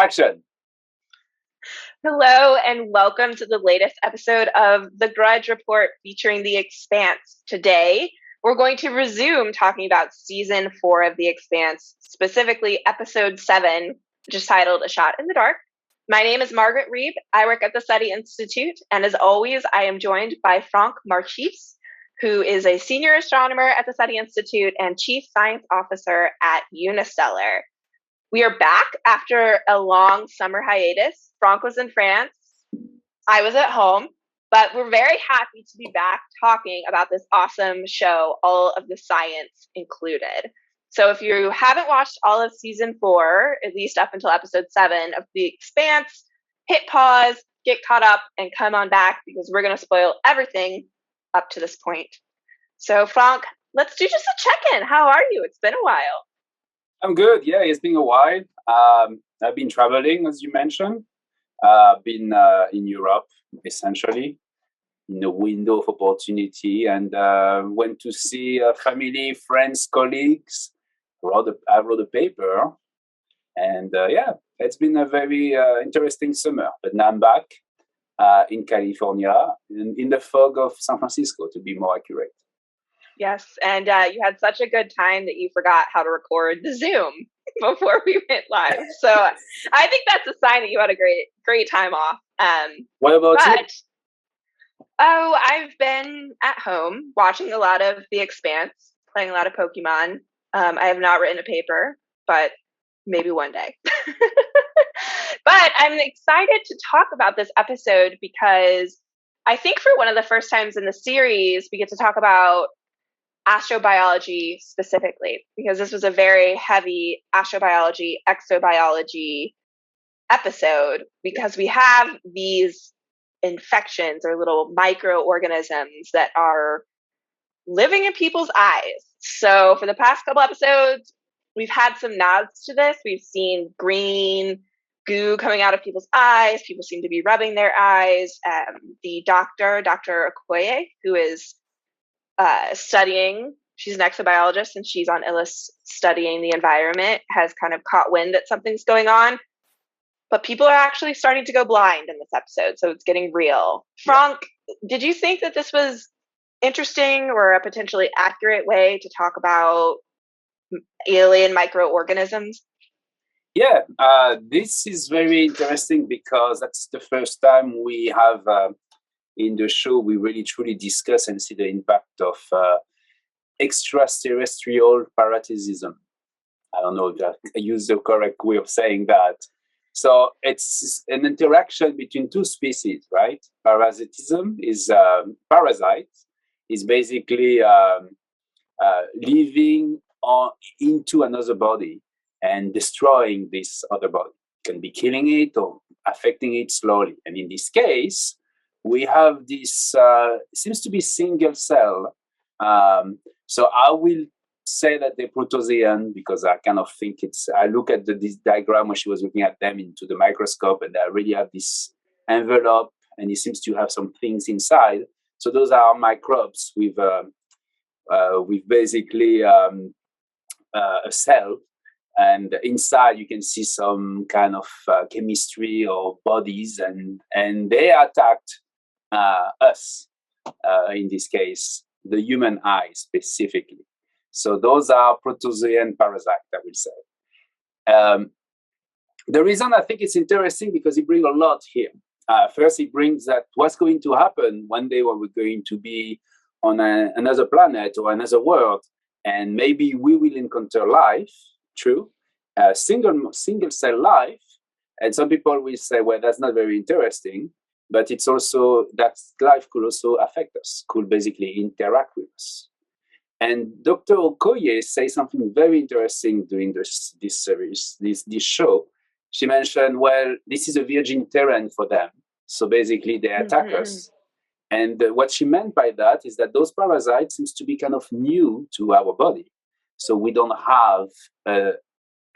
Action. Hello and welcome to the latest episode of the Grudge Report featuring the Expanse. Today, we're going to resume talking about season 4 of the Expanse, specifically episode 7, which is titled A Shot in the Dark. My name is Margaret Reeb. I work at the SETI Institute, and as always, I am joined by Franck Marchis, who is a senior astronomer at the SETI Institute and chief science officer at Unistellar. We are back after a long summer hiatus. Franck was in France. I was at home, but we're very happy to be back talking about this awesome show, all of the science included. So if you haven't watched all of season 4, at least up until episode 7 of The Expanse, hit pause, get caught up, and come on back because we're going to spoil everything up to this point. So Franck, let's do just a check-in. How are you? It's been a while. I'm good. Yeah, it's been a while. I've been traveling, as you mentioned. Been in Europe, essentially, in a window of opportunity, and went to see family, friends, colleagues. I wrote a paper, and it's been a very interesting summer. But now I'm back in California, in the fog of San Francisco, to be more accurate. Yes, and you had such a good time that you forgot how to record the Zoom before we went live. So I think that's a sign that you had a great time off. What about you? Oh, I've been at home watching a lot of The Expanse, playing a lot of Pokemon. I have not written a paper, but maybe one day. But I'm excited to talk about this episode because I think for one of the first times in the series, we get to talk about astrobiology specifically, because this was a very heavy astrobiology, exobiology episode, because we have these infections or little microorganisms that are living in people's eyes. So for the past couple episodes, we've had some nods to this. We've seen green goo coming out of people's eyes. People seem to be rubbing their eyes. The Dr. Okoye, who is studying, she's an exobiologist and she's on Ilus studying the environment, has kind of caught wind that something's going on. But people are actually starting to go blind in this episode, so it's getting real. Franck, did you think that this was interesting or a potentially accurate way to talk about alien microorganisms? Yeah, this is very interesting because that's the first time we have in the show we really truly discuss and see the impact of extraterrestrial parasitism. I don't know if I use the correct way of saying that. So it's an interaction between two species, right? Parasitism is parasite is basically living into another body and destroying this other body. It can be killing it or affecting it slowly. And in this case, we have this, seems to be single cell. So I will say that they're protozoan because I kind of think I look at this diagram when she was looking at them into the microscope and I really have this envelope and it seems to have some things inside. So those are microbes with basically a cell. And inside you can see some kind of chemistry or bodies and they attacked us, in this case, the human eye specifically. So those are protozoan parasites, I will say. The reason I think it's interesting because it brings a lot here. First, it brings that what's going to happen one day when we're going to be on another planet or another world, and maybe we will encounter life, true, single cell life. And some people will say, well, that's not very interesting. But it's also that life could also affect us, could basically interact with us. And Dr. Okoye says something very interesting during this series, this show. She mentioned, well, this is a virgin terrain for them. So basically they attack us. And what she meant by that is that those parasites seems to be kind of new to our body. So we don't have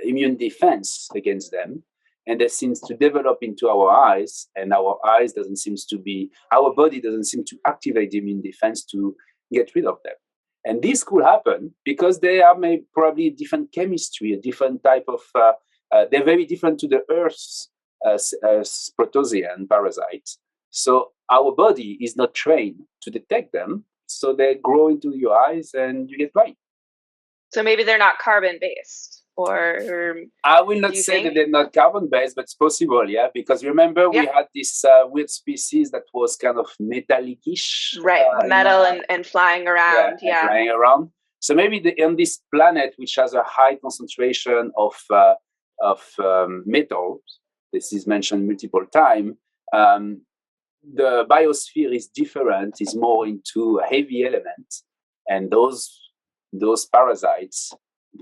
immune defense against them. And that seems to develop into our eyes, and our body doesn't seem to activate the immune defense to get rid of them. And this could happen because they are probably a different chemistry, a different type of they're very different to the Earth's protozoan parasites. So our body is not trained to detect them. So they grow into your eyes and you get blind. So maybe they're not carbon-based, or I will not say that they're not carbon-based, but it's possible, yeah. Because remember, we had this weird species that was kind of metallic-ish, right? Metal and flying around, and flying around. So maybe on this planet, which has a high concentration of metals, this is mentioned multiple times. The biosphere is different; is more into heavy elements, and those parasites,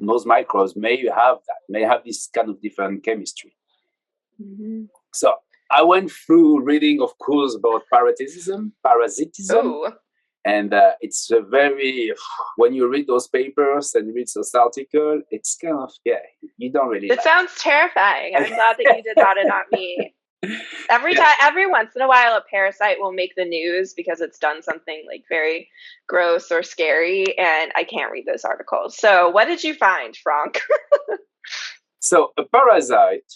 those microbes may have this kind of different chemistry. Mm-hmm. So I went through reading, of course, about parasitism. Ooh. And it's a very, when you read those papers and read those articles, it's kind of, you don't really. It sounds terrifying. I'm glad that you did that and not me. Every once in a while, a parasite will make the news because it's done something like very gross or scary, and I can't read those articles. So what did you find, Franck? So a parasite,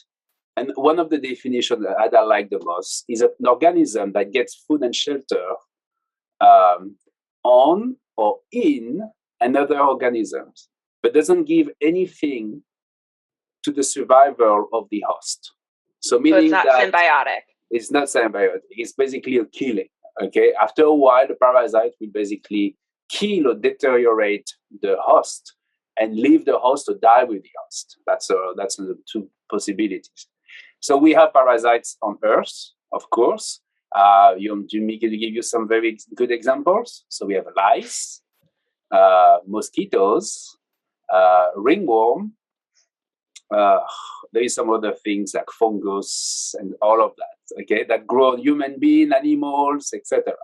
and one of the definitions that I like the most, is an organism that gets food and shelter on or in another organisms, but doesn't give anything to the survival of the host. So meaning it's not symbiotic. It's not symbiotic. It's basically a killing. Okay. After a while, the parasite will basically kill or deteriorate the host and leave the host to die with the host. That's the two possibilities. So we have parasites on Earth, of course. You give you some very good examples. So we have lice, mosquitoes, ringworm. There is some other things like fungus and all of that. Okay, that grow on human beings, animals, etc.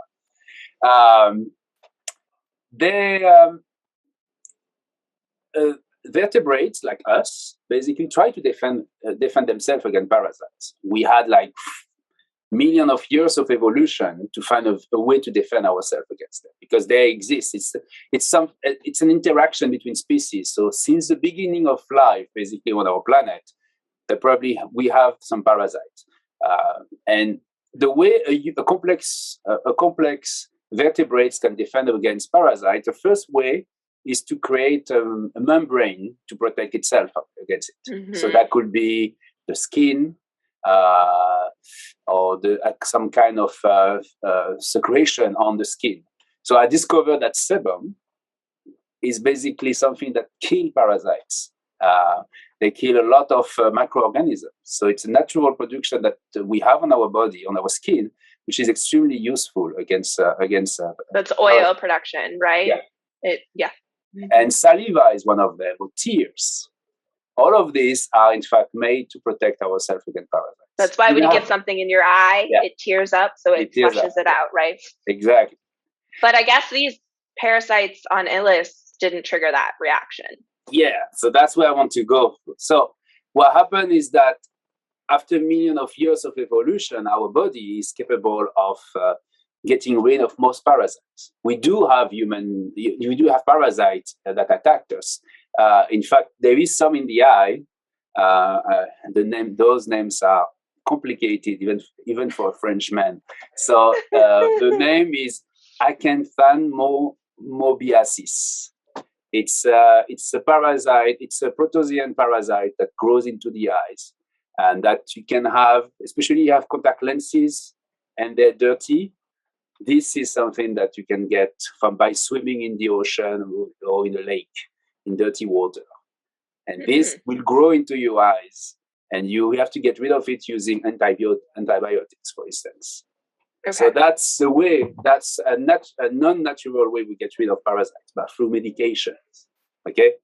Vertebrates like us basically try to defend themselves against parasites. We had like millions of years of evolution to find a way to defend ourselves against them because they exist. It's an interaction between species. So since the beginning of life, basically on our planet, we have some parasites, and the way a complex vertebrates can defend against parasites, the first way is to create a membrane to protect itself against it. Mm-hmm. So that could be the skin, or some kind of secretion on the skin. So I discovered that sebum is basically something that kills parasites. They kill a lot of microorganisms. So it's a natural production that we have on our body, on our skin, which is extremely useful against. That's oil production, right? Yeah. Mm-hmm. And saliva is one of them, or tears. All of these are, in fact, made to protect ourselves against parasites. That's why when you get something in your eye, it tears up, so it flushes it out, right? Exactly. But I guess these parasites on Ilus didn't trigger that reaction. Yeah, so that's where I want to go. So what happened is that after millions of years of evolution, our body is capable of getting rid of most parasites. We do have parasites that attack us. In fact, there is some in the eye. Those names are complicated, even for a Frenchman. So the name is Acanthamobiasis. It's a parasite. It's a protozoan parasite that grows into the eyes, and that you can have, especially you have contact lenses and they're dirty. This is something that you can get by swimming in the ocean or in a lake in dirty water. And this will grow into your eyes, and you have to get rid of it using antibiotics, for instance. Okay. So that's the way, that's a non-natural way we get rid of parasites, but through medications. Okay?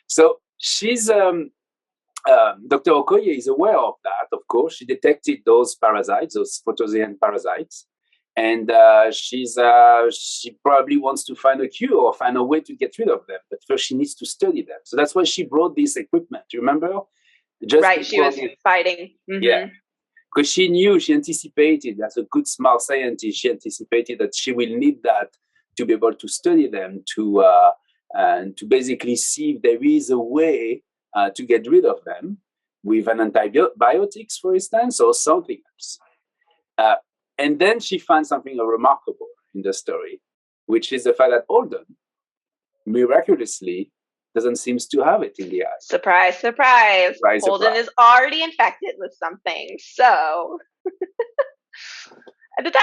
So she's, Dr. Okoye is aware of that, of course. She detected those parasites, those protozoan parasites. And she probably wants to find a cure or find a way to get rid of them. But first, she needs to study them. So that's why she brought this equipment. Do you remember? She was fighting. Mm-hmm. Yeah. Because she anticipated, as a good, smart scientist, she anticipated that she will need that to be able to study them, and to basically see if there is a way to get rid of them. with an antibiotics, for instance, or something else. And then she finds something remarkable in the story, which is the fact that Holden miraculously doesn't seem to have it in the eye. Surprise, surprise. Holden is already infected with something. So, but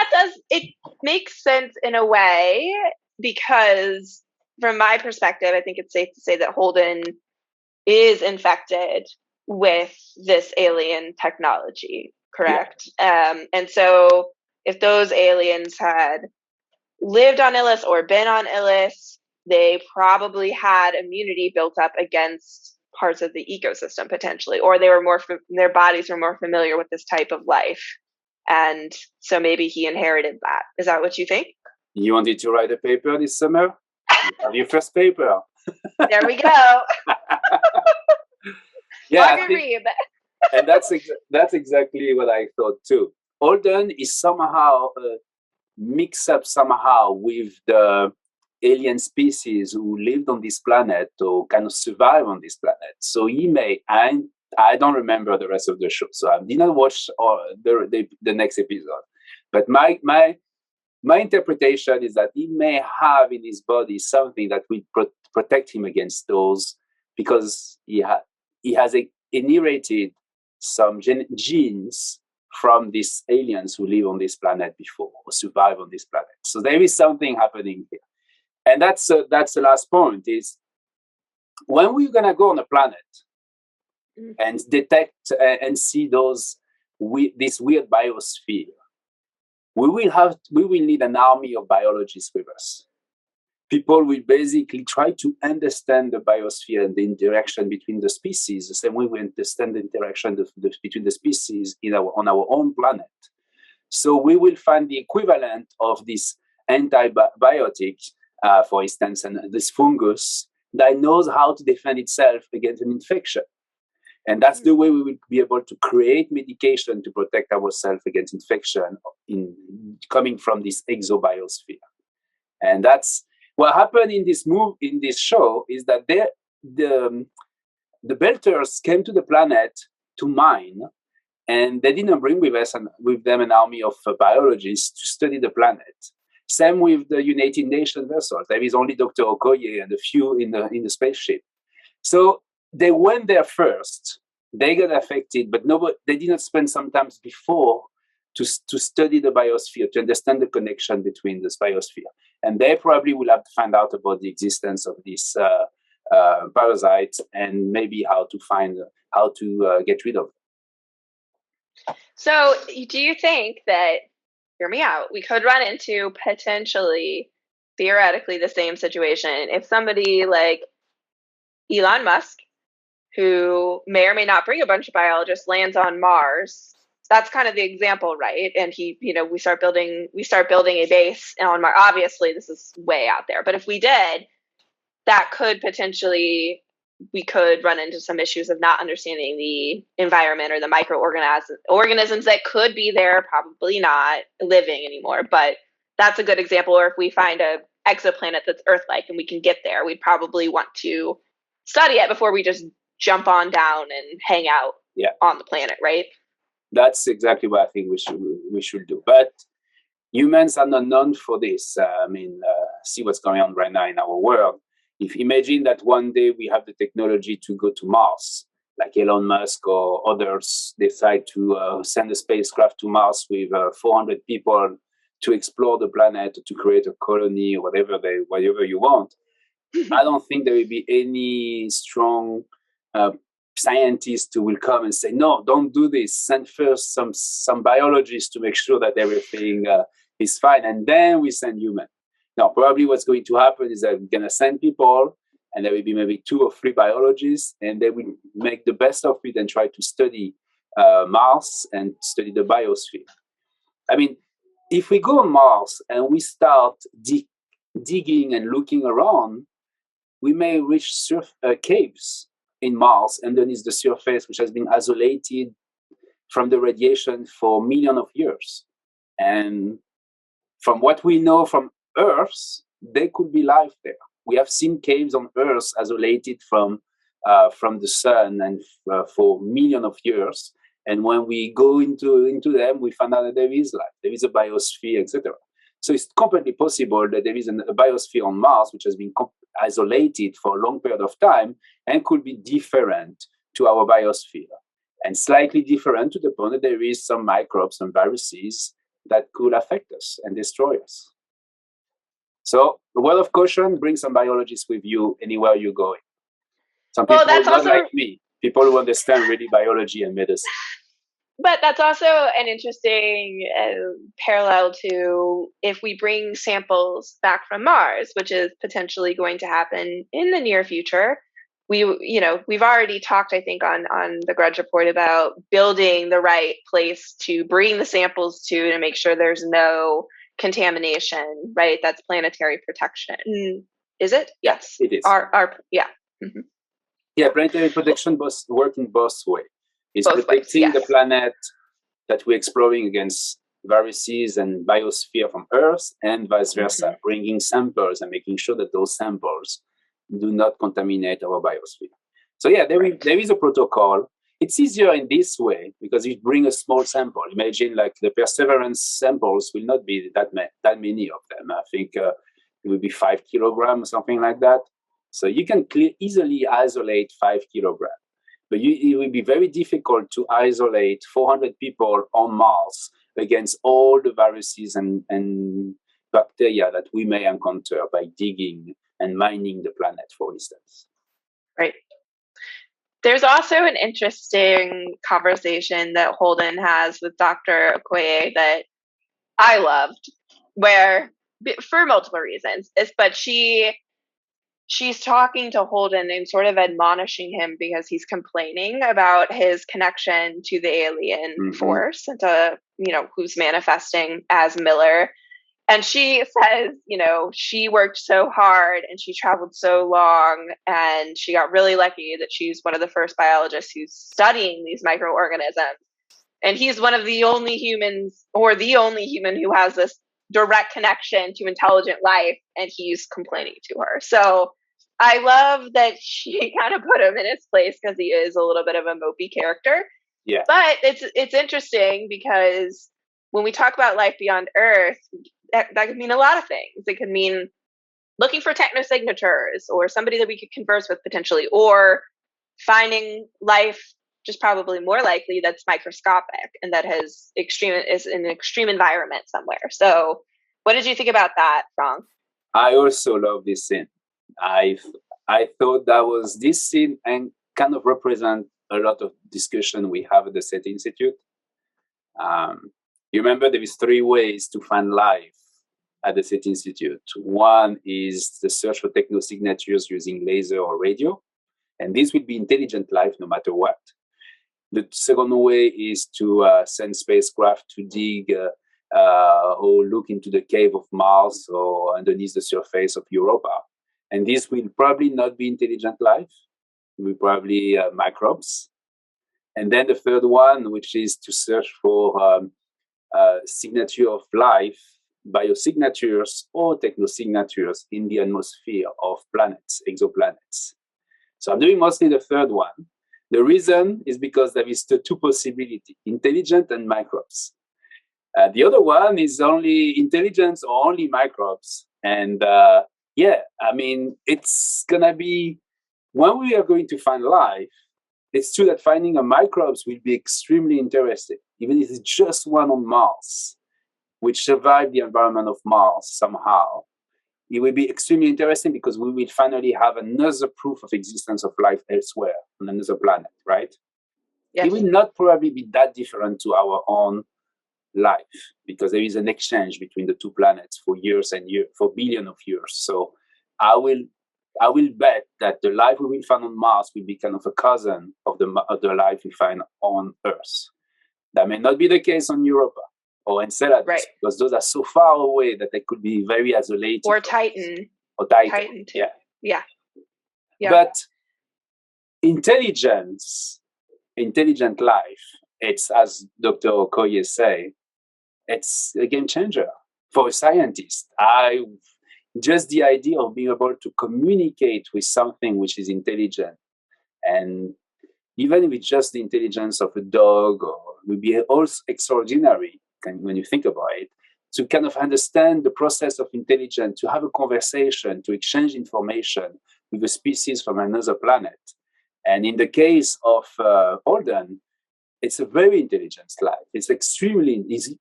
it makes sense in a way, because from my perspective, I think it's safe to say that Holden is infected with this alien technology, correct? Yeah. And so if those aliens had lived on Ilus or been on Ilus, they probably had immunity built up against parts of the ecosystem potentially, or they were their bodies were more familiar with this type of life. And so maybe he inherited that. Is that what you think? You wanted to write a paper this summer? You have your first paper. There we go. Yeah, Margaret Reeb. And that's exactly what I thought too. Holden is somehow mixed up somehow with the alien species who lived on this planet or kind of survive on this planet. So he may, I don't remember the rest of the show, so I did not watch the next episode. But my interpretation is that he may have in his body something that will protect him against those, because he has inherited some genes from these aliens who live on this planet before or survive on this planet. So there is something happening here. And that's the last point, is when we're going to go on a planet and detect and see this weird biosphere, we will need an army of biologists with us. People will basically try to understand the biosphere and the interaction between the species, the same way we understand the interaction between the species on our own planet. So we will find the equivalent of this antibiotic, for instance, and this fungus that knows how to defend itself against an infection. And that's the way we will be able to create medication to protect ourselves against infection coming from this exobiosphere. And that's what happened in this show, is that the Belters came to the planet to mine, and they didn't bring with them an army of biologists to study the planet. Same with the United Nations vessels. There is only Dr. Okoye and a few in the spaceship. So they went there first. They got affected, but they did not spend some time before to study the biosphere, to understand the connection between this biosphere. And they probably will have to find out about the existence of these parasites and maybe how to get rid of them. So do you think that, hear me out, we could run into potentially, theoretically, the same situation if somebody like Elon Musk, who may or may not bring a bunch of biologists, lands on Mars? That's kind of the example, right? And we start building a base on Mars. Obviously, this is way out there, but if we did, that could potentially, we could run into some issues of not understanding the environment or the microorganisms that could be there, probably not living anymore. But that's a good example. Or if we find a exoplanet that's Earth-like and we can get there, we'd probably want to study it before we just jump on down and hang out on the planet, right? That's exactly what I think we should do. But humans are not known for this. See what's going on right now in our world. If imagine that one day we have the technology to go to Mars, like Elon Musk or others decide to send a spacecraft to Mars with 400 people to explore the planet, to create a colony, or whatever you want. I don't think there will be any strong scientists who will come and say, no, don't do this. Send first some biologists to make sure that everything is fine, and then we send humans. Now, probably what's going to happen is that we're going to send people, and there will be maybe 2 or 3 biologists, and they will make the best of it and try to study Mars and study the biosphere. I mean, if we go on Mars and we start digging and looking around, we may reach caves in Mars underneath the surface, which has been isolated from the radiation for millions of years. And from what we know from Earth, there could be life there. We have seen caves on Earth isolated from from the sun and for millions of years. And when we go into them, we find out that there is life, there is a biosphere, etc. So it's completely possible that there is a biosphere on Mars which has been isolated for a long period of time and could be different to our biosphere, and slightly different to the point that there is some microbes and viruses that could affect us and destroy us. So a word of caution: bring some biologists with you anywhere you're going. Some people not also like me, people who understand really biology and medicine. But that's also an interesting parallel to if we bring samples back from Mars, which is potentially going to happen in the near future. We've already talked, I think, on the Grudge report about building the right place to bring the samples to make sure there's no contamination, right? That's planetary protection. Is it? Yes. It is. Yeah. Mm-hmm. Yeah, planetary protection works in both ways. It's protecting the planet that we're exploring against viruses and biosphere from Earth, and vice versa, bringing samples and making sure that those samples do not contaminate our biosphere. So yeah, there is a protocol. It's easier in this way because you bring a small sample. Imagine like the Perseverance samples will not be that many of them. I think it will be 5 kilograms, something like that. So you can easily isolate 5 kilograms. But it will be very difficult to isolate 400 people on Mars against all the viruses and bacteria that we may encounter by digging and mining the planet, for instance. Right. There's also an interesting conversation that Holden has with Dr. Okoye that I loved, where, for multiple reasons, but she's talking to Holden and sort of admonishing him because he's complaining about his connection to the alien force and to, who's manifesting as Miller. And she says, she worked so hard and she traveled so long and she got really lucky that she's one of the first biologists who's studying these microorganisms. And he's one of the only humans, or the only human, who has this direct connection to intelligent life, and he's complaining to her. So I love that she kind of put him in his place because he is a little bit of a mopey character. Yeah. But it's interesting because when we talk about life beyond Earth, that could mean a lot of things. It could mean looking for technosignatures or somebody that we could converse with potentially, or finding life, just probably more likely, that's microscopic and that is in an extreme environment somewhere. So what did you think about that, Franck? I also love this scene. I thought that was this scene and kind of represent a lot of discussion we have at the SETI Institute. You remember there is 3 ways to find life at the SETI Institute. One is the search for technosignatures using laser or radio, and this will be intelligent life no matter what. The second way is to send spacecraft to dig or look into the cave of Mars or underneath the surface of Europa. And this will probably not be intelligent life. It will probably microbes. And then the third one, which is to search for signature of life, biosignatures or technosignatures in the atmosphere of planets, exoplanets. So I'm doing mostly the third one. The reason is because there is the 2 possibilities, intelligent and microbes. The other one is only intelligence or only microbes. And it's going to be, when we are going to find life, it's true that finding a microbes will be extremely interesting, even if it's just one on Mars, which survived the environment of Mars somehow. It will be extremely interesting because we will finally have another proof of existence of life elsewhere on another planet, right? Yes. It will not probably be that different to our own life because there is an exchange between the 2 planets for years and years, for billions of years. So I will bet that the life we will find on Mars will be kind of a cousin of the life we find on Earth. That may not be the case on Europa or Enceladus, right, because those are so far away that they could be very isolated. Or Titan. Or Titan too. Yeah. But intelligent life, it's, as Dr. Okoye say, it's a game changer for a scientist. Just the idea of being able to communicate with something which is intelligent And even if it's just the intelligence of a dog, or would be also extraordinary when you think about it, to kind of understand the process of intelligence, to have a conversation, to exchange information with a species from another planet. And in the case of Holden, it's a very intelligent life. It's extremely easy,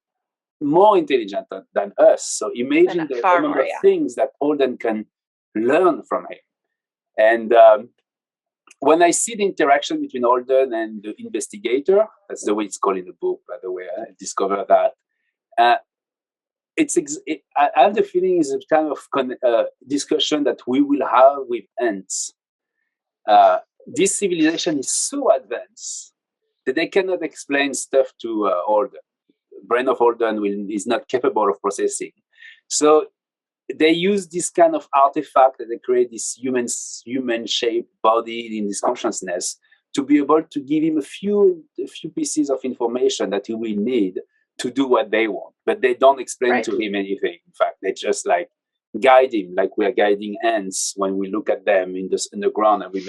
more intelligent than us. So imagine the number of things that Holden can learn from him. And when I see the interaction between Holden and the investigator, that's the way it's called in the book, by the way, I discovered that. I have the feeling it's a kind of discussion that we will have with ants. This civilization is so advanced that they cannot explain stuff to Holden. The brain of Holden is not capable of processing. So they use this kind of artifact that they create this human-shaped body in this consciousness to be able to give him a few pieces of information that he will need to do what they want. But they don't explain to him anything. In fact, they just like guide him, like we are guiding ants when we look at them in the ground, and we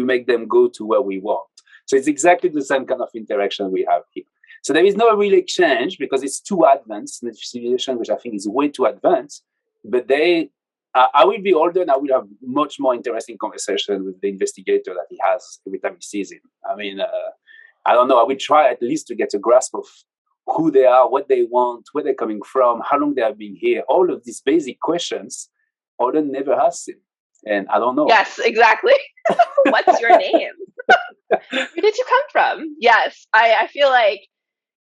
make them go to where we want. So it's exactly the same kind of interaction we have here. So there is no real exchange because it's too advanced, the civilization, which I think is way too advanced. But I will be Holden, I will have much more interesting conversation with the investigator that he has every time he sees him. I mean, I don't know, I will try at least to get a grasp of who they are, what they want, where they're coming from, how long they have been here. All of these basic questions, Holden never asks him. And I don't know. Yes, exactly. What's your name? Where did you come from? Yes, I feel like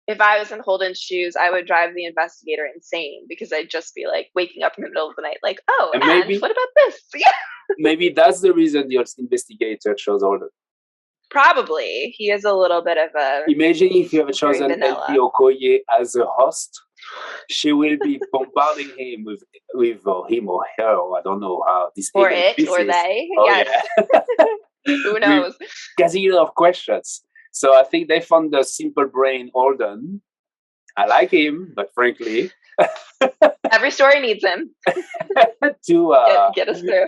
if I was in Holden's shoes, I would drive the investigator insane because I'd just be like waking up in the middle of the night, like, oh, and what about this? Yeah. Maybe that's the reason the investigator chose Holden. Probably. He is a little bit of a... Imagine if you have chosen LP Okoye as a host. She will be bombarding him with him or her, or I don't know how this or it species. Or they. Oh, yes. Yeah. Who knows? Gazillion of questions. So I think they found the simple brain Holden. I like him, but frankly, every story needs him to get us through.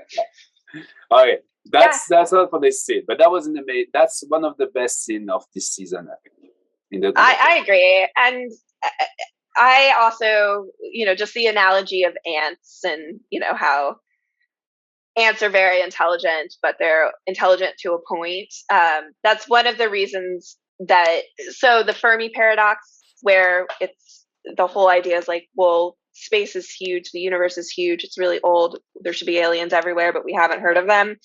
Okay, that's all for this scene. But that was that's one of the best scenes of this season, I think. I agree, and I also, just the analogy of ants, and how ants are very intelligent, but they're intelligent to a point. That's one of the reasons so the Fermi paradox, where it's the whole idea is like, well, space is huge, the universe is huge, it's really old, there should be aliens everywhere, but we haven't heard of them.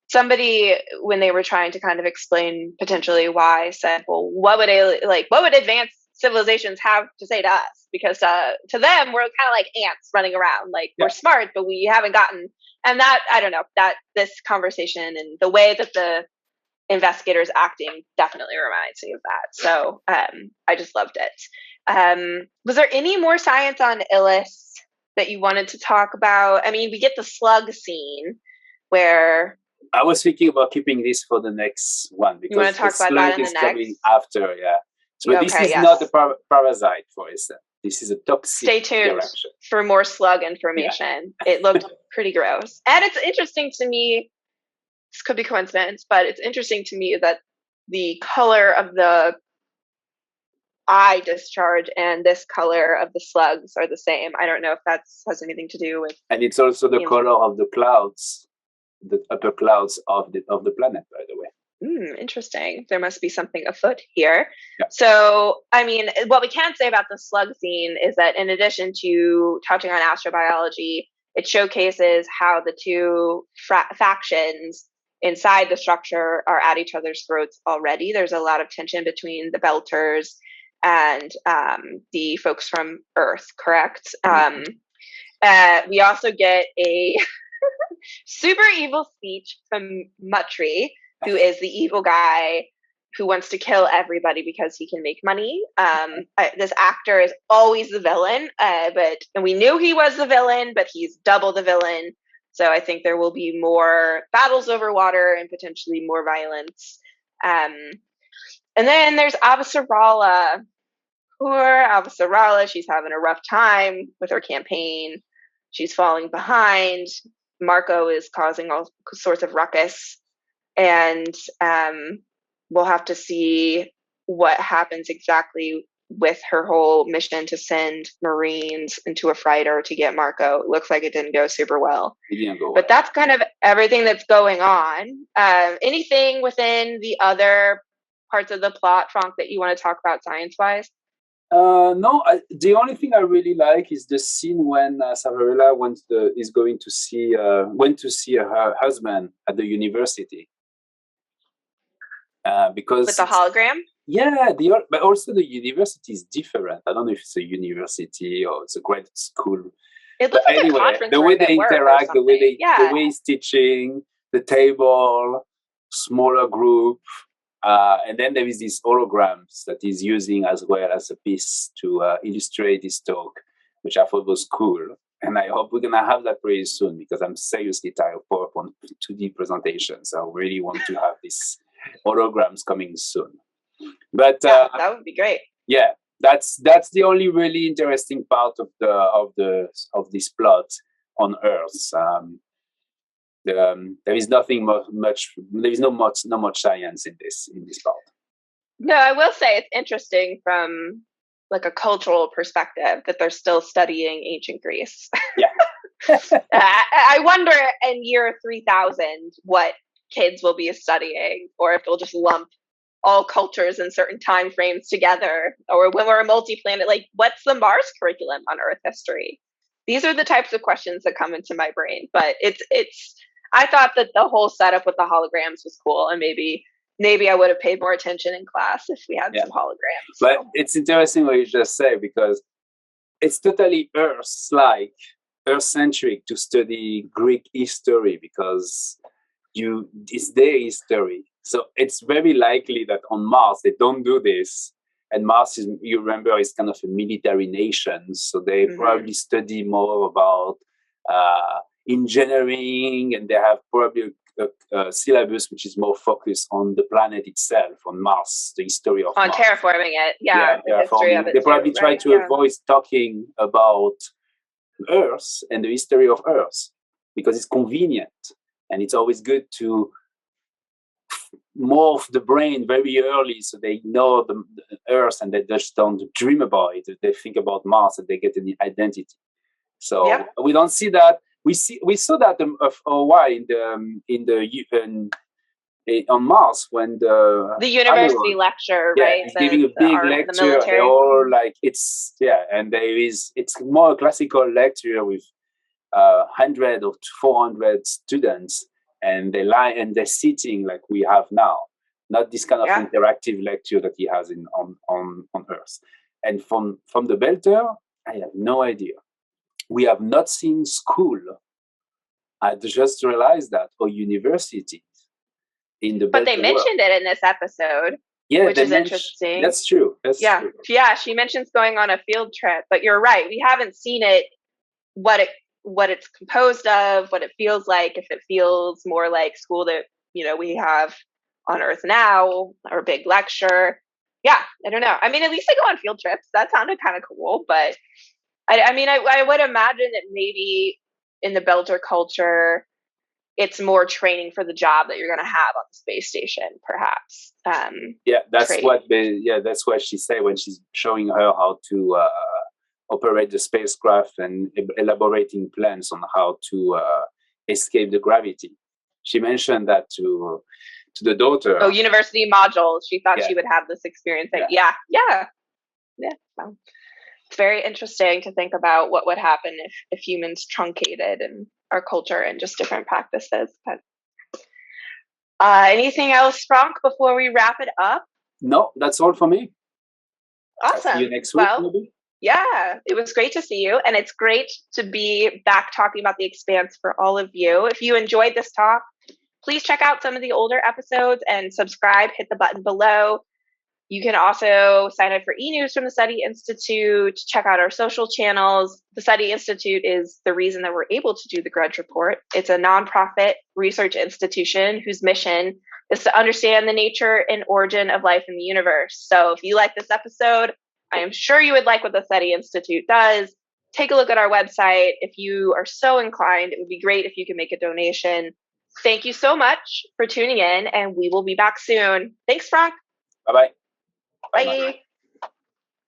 Somebody, when they were trying to kind of explain potentially why, said, well, what would advanced civilizations have to say to us? Because to them, we're kind of like ants running around, like we're smart, but we haven't gotten. And that, I don't know, that this conversation and the way that the investigator is acting definitely reminds me of that. So I just loved it. Was there any more science on Ilus that you wanted to talk about? I mean, we get the slug scene where... I was thinking about keeping this for the next one because you want to talk about that in the next? Coming after, yeah. So this is not a parasite, for instance. This is a toxic. Stay tuned for more slug information. Yeah. It looked pretty gross. And it's interesting to me, this could be coincidence, but it's interesting to me that the color of the eye discharge and this color of the slugs are the same. I don't know if that has anything to do with... And it's also the color of the clouds, the upper clouds of the planet, by the way. Interesting. There must be something afoot here. Yeah. So, I mean, what we can say about the slug scene is that in addition to touching on astrobiology, it showcases how the two factions inside the structure are at each other's throats already. There's a lot of tension between the Belters and the folks from Earth, correct? We also get a super evil speech from Marchis, who is the evil guy who wants to kill everybody because he can make money. This actor is always the villain, and we knew he was the villain, but he's double the villain. So I think there will be more battles over water and potentially more violence. And then there's Avasarala. Poor Avasarala, she's having a rough time with her campaign. She's falling behind. Marco is causing all sorts of ruckus. and we'll have to see what happens exactly with her whole mission to send Marines into a freighter to get Marco. It looks like it didn't go super well. But that's kind of everything that's going on. Anything within the other parts of the plot, Franck, that you want to talk about science-wise? No, the only thing I really like is the scene when Savarella went to see her husband at the university. Because with the hologram? Yeah, but also the university is different. I don't know if it's a university or it's a graduate school. It looks like a conference the way they interact, the way he's teaching, the table, smaller group, and then there is these holograms that he's using as well as a piece to illustrate his talk, which I thought was cool. And I hope we're gonna have that pretty soon because I'm seriously tired of PowerPoint 2D presentations. I really want to have these holograms coming soon. But that would be great. Yeah, that's the only really interesting part of this plot on Earth. There is nothing much. There is not much science in this part. No, I will say it's interesting from like a cultural perspective that they're still studying ancient Greece. Yeah. I wonder in year 3000 what kids will be studying, or if they'll just lump all cultures in certain time frames together, or when we're a multi-planet, like what's the Mars curriculum on Earth history? These are the types of questions that come into my brain. But it's I thought that the whole setup with the holograms was cool, and maybe I would have paid more attention in class if we had some holograms. But it's interesting what you just say, because it's totally Earth-centric to study Greek history, because it's their history. So it's very likely that on Mars they don't do this. And Mars is, you remember, is kind of a military nation, so they probably study more about engineering, and they have probably a syllabus which is more focused on the planet itself, on Mars, the history of Mars. Terraforming it, the history of it. They probably try to avoid talking about Earth and the history of Earth because it's convenient, and it's always good to morph the brain very early so they know the Earth and they just don't dream about it. They think about Mars and they get an identity. So we don't see that. We saw that a while on Mars when the university lecture, right? He's giving a big lecture. They're all like it's more a classical lecture with 100 or 400 students, and they're sitting like we have now, not this kind of interactive lecture that he has on Earth. And from the Belter, I have no idea. We have not seen school. I just realized that, or universities in the. But they mentioned it in this episode, which is interesting. That's true. True. Yeah, she mentions going on a field trip, but you're right. We haven't seen it. What it's composed of, what it feels like, if it feels more like school that we have on Earth now, or a big lecture. Yeah, I don't know. I mean, at least they go on field trips. That sounded kind of cool, but. I would imagine that maybe in the Belter culture, it's more training for the job that you're going to have on the space station, perhaps. That's what she said when she's showing her how to operate the spacecraft and elaborating plans on how to escape the gravity. She mentioned that to the daughter. Oh, university modules. She thought she would have this experience. Yeah. Well, it's very interesting to think about what would happen if humans truncated in our culture and just different practices. But anything else, Franck, before we wrap it up? No, that's all for me. Awesome. I'll see you next week, maybe? Yeah, it was great to see you. And it's great to be back talking about the Expanse for all of you. If you enjoyed this talk, please check out some of the older episodes and subscribe. Hit the button below. You can also sign up for e-news from the SETI Institute, check out our social channels. The SETI Institute is the reason that we're able to do the Grudge Report. It's a nonprofit research institution whose mission is to understand the nature and origin of life in the universe. So if you like this episode, I am sure you would like what the SETI Institute does. Take a look at our website. If you are so inclined, it would be great if you can make a donation. Thank you so much for tuning in, and we will be back soon. Thanks, Franck. Bye-bye. Bye.